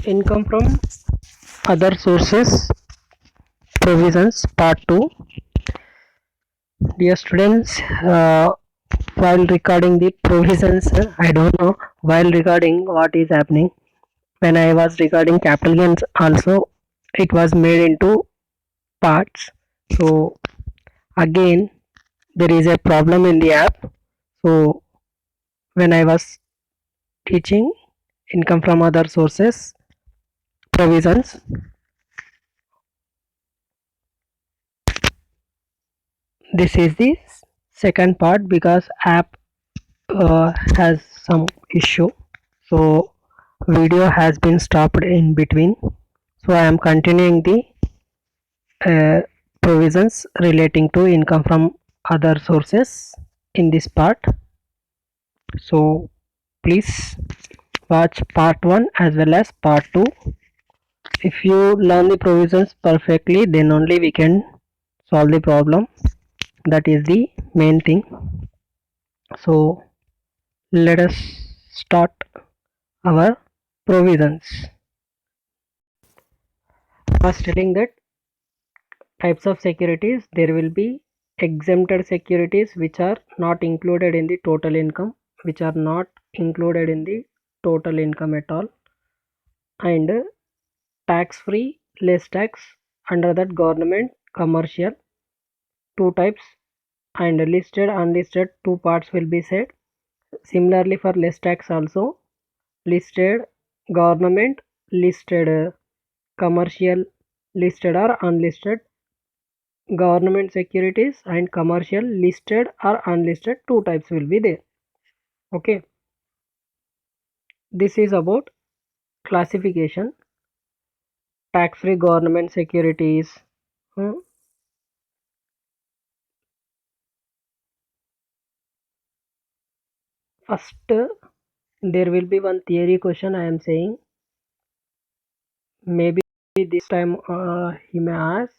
Income from other sources provisions part 2. Dear students, while recording the provisions, I don't know while recording what is happening. When I was recording capital gains also, it was made into parts. So again there is a problem in the app. So when I was teaching income from other sources provisions, this is the second part because app has some issue, so video has been stopped in between. So I am continuing the provisions relating to income from other sources in this part. So please watch part 1 as well as part 2. If you learn the provisions perfectly, then only we can solve the problem. That is the main thing. So let us start our provisions. I was telling that types of securities, there will be exempted securities which are not included in the total income, which are not included in the total income at all, and tax free, less tax, under that government, commercial, two types, and listed, unlisted, two parts will be said. Similarly for less tax also, listed, government, listed, commercial, listed or unlisted, government securities, and commercial, listed or unlisted, two types will be there. Okay, this is about classification. Tax free government securities, first there will be one theory question I am saying. Maybe this time he may ask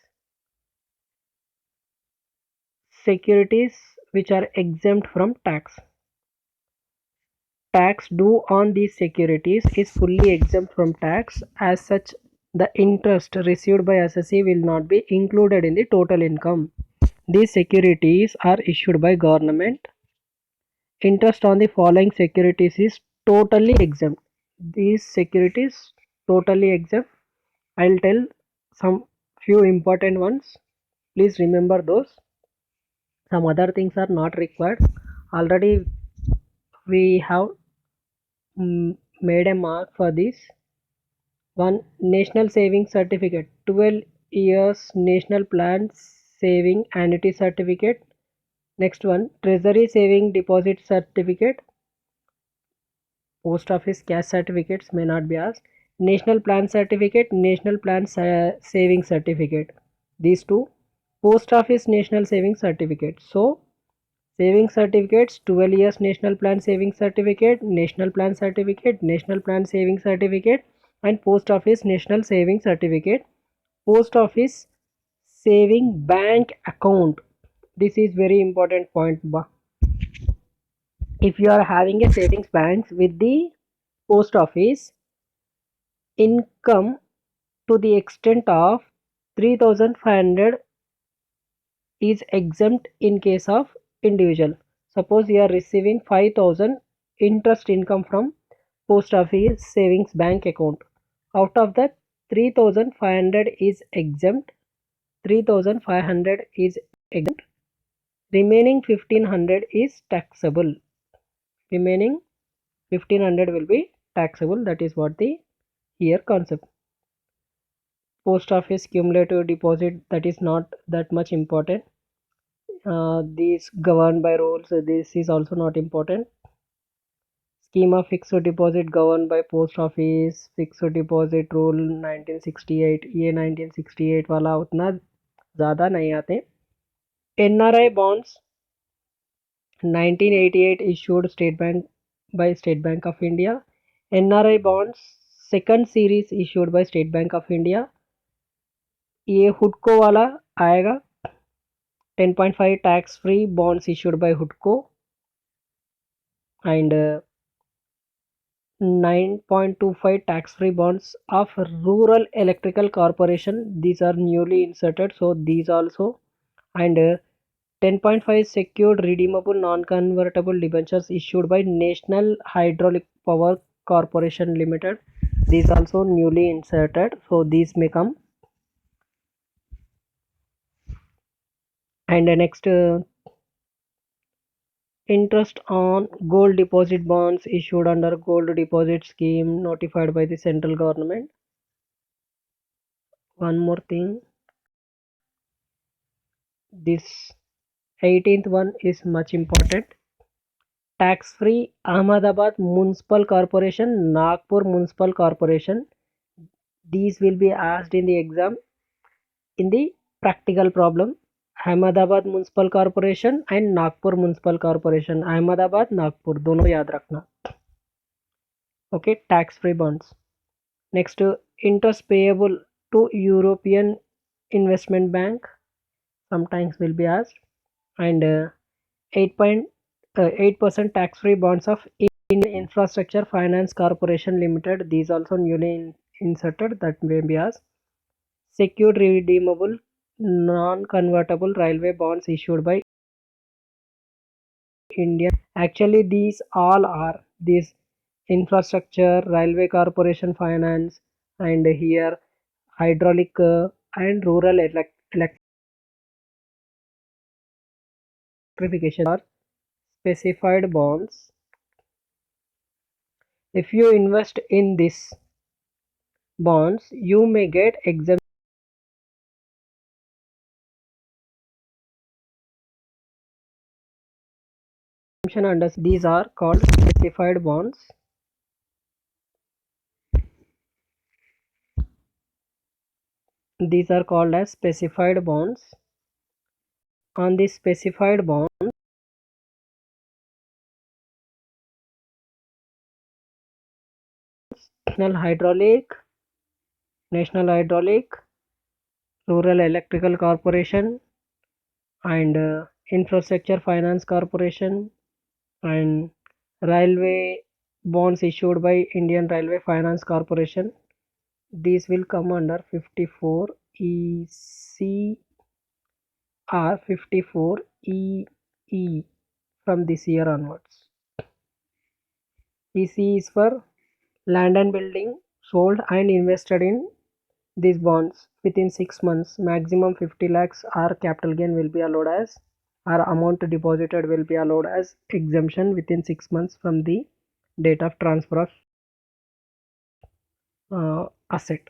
securities which are exempt from tax. Tax due on these securities is fully exempt from tax. As such, the interest received by assessee will not be included in the total income. These securities are issued by government. Interest on the following securities is totally exempt. These securities totally exempt. I'll tell some few important ones. Please remember those. Some other things are not required. Already we have made a mark for this. One, national saving certificate, 12 years national plan saving annuity certificate. Next one, treasury saving deposit certificate. Post office cash certificates may not be asked. National plan certificate, national plan saving certificate. These two. Post office national saving certificate. So saving certificates, 12 years national plan saving certificate, national plan certificate, national plan saving certificate, and post office national saving certificate. Post office saving bank account. This is very important point. If you are having a savings bank with the post office, income to the extent of 3,500 is exempt in case of individual. Suppose you are receiving 5,000 interest income from post office savings bank account. Out of that, 3,500 is exempt. 3,500 is exempt. Remaining 1,500 is taxable. Remaining 1,500 will be taxable. That is what the here concept. Post office cumulative deposit, that is not that much important. These governed by rules, this is also not important. Scheme of fixed deposit governed by post office fixed deposit rule 1968. ये 1968 वाला उतना ज़्यादा नहीं आते. NRI bonds 1988 issued by State Bank of India. NRI bonds second series issued by State Bank of India. ये हुडको वाला आएगा. 10.5 tax free bonds issued by HUDCO, and 9.25 tax-free bonds of Rural Electrical Corporation. These are newly inserted, so these also. And 10.5 secured redeemable non-convertible debentures issued by National Hydraulic Power Corporation Limited. These also newly inserted, so these may come. And next, interest on gold deposit bonds issued under gold deposit scheme notified by the central government. One more thing, this 18th one is much important. Tax-free Ahmedabad Municipal Corporation, Nagpur Municipal Corporation. These will be asked in the exam in the practical problem. Ahmedabad Municipal Corporation and Nagpur Municipal Corporation. Ahmedabad, Nagpur, दोनों याद रखना. Okay, tax-free bonds. Next, interest payable to European Investment Bank. Sometimes will be asked. And 8% tax-free bonds of Infrastructure Finance Corporation Limited. These also newly inserted, that may be asked. Secured redeemable non-convertible railway bonds issued by Indian. Actually, these all are this infrastructure, railway corporation finance, and here hydraulic and rural electrification are specified bonds. If you invest in these bonds, you may get exemption under these are called specified bonds. These are called as specified bonds. On this specified bond, National Hydraulic, Rural Electrical Corporation, and Infrastructure Finance Corporation, and railway bonds issued by Indian Railway Finance Corporation. These will come under 54 ECR 54 EE from this year onwards. EC is for land and building sold and invested in these bonds within 6 months. Maximum 50 lakhs or capital gain will be allowed as, or amount deposited will be allowed as exemption within 6 months from the date of transfer of asset.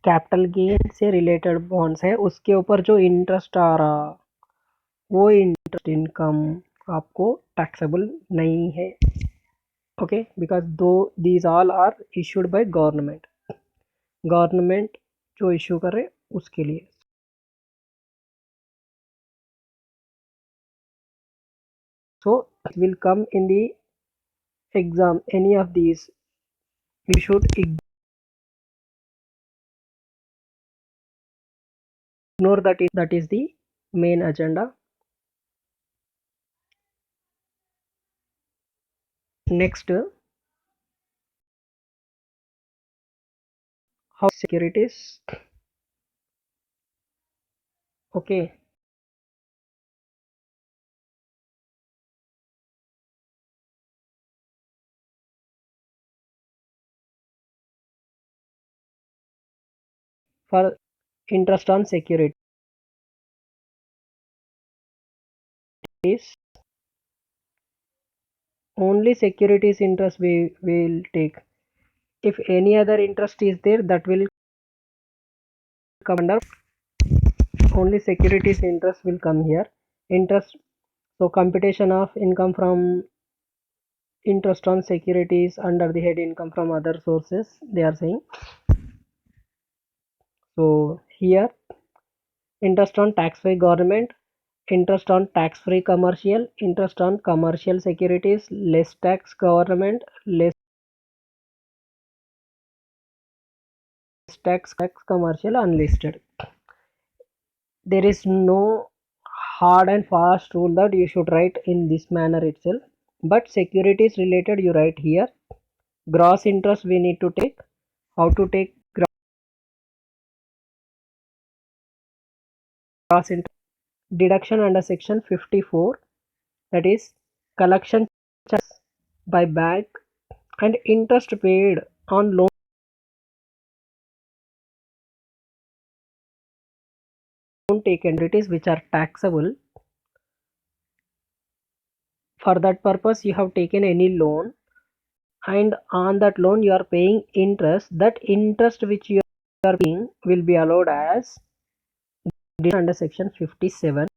Capital gain से related bonds है, उसके ऊपर जो interest आ रहा वो interest income आपको taxable नहीं है. Okay, because though these all are issued by government जो इशू करे उसके लिए. So it will come in the exam, any of these you should ignore that is the main agenda. Next, how securities. Okay, for interest on securities, only securities interest we will take. If any other interest is there, that will come under only securities interest will come here. Interest, so computation of income from interest on securities under the head income from other sources they are saying. So here interest on tax-free government, interest on tax-free commercial, interest on commercial securities, less tax government, less tax commercial, unlisted. There is no hard and fast rule that you should write in this manner itself, but securities related you write here. Gross interest we need to take. How to take gross interest? Deduction under section 54, that is collection charges by bank and interest paid on loan taken, it is which are taxable. For that purpose you have taken any loan, and on that loan you are paying interest. That interest which you are paying will be allowed as under section 57.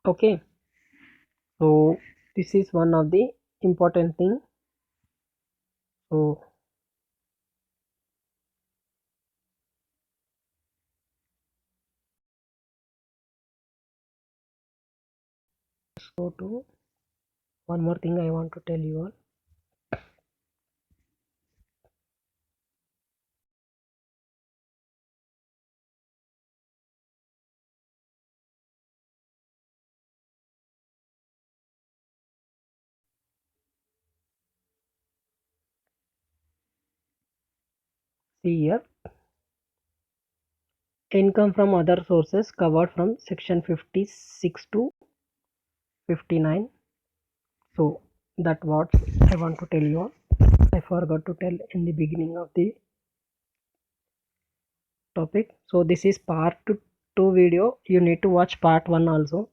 Okay, so this is one of the important thing. So let's go to one more thing I want to tell you all. See here, income from other sources covered from section 56 to 59. So that what I want to tell you all. I forgot to tell in the beginning of the topic. So this is part 2 video. You need to watch part 1 also.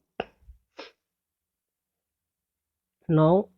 Now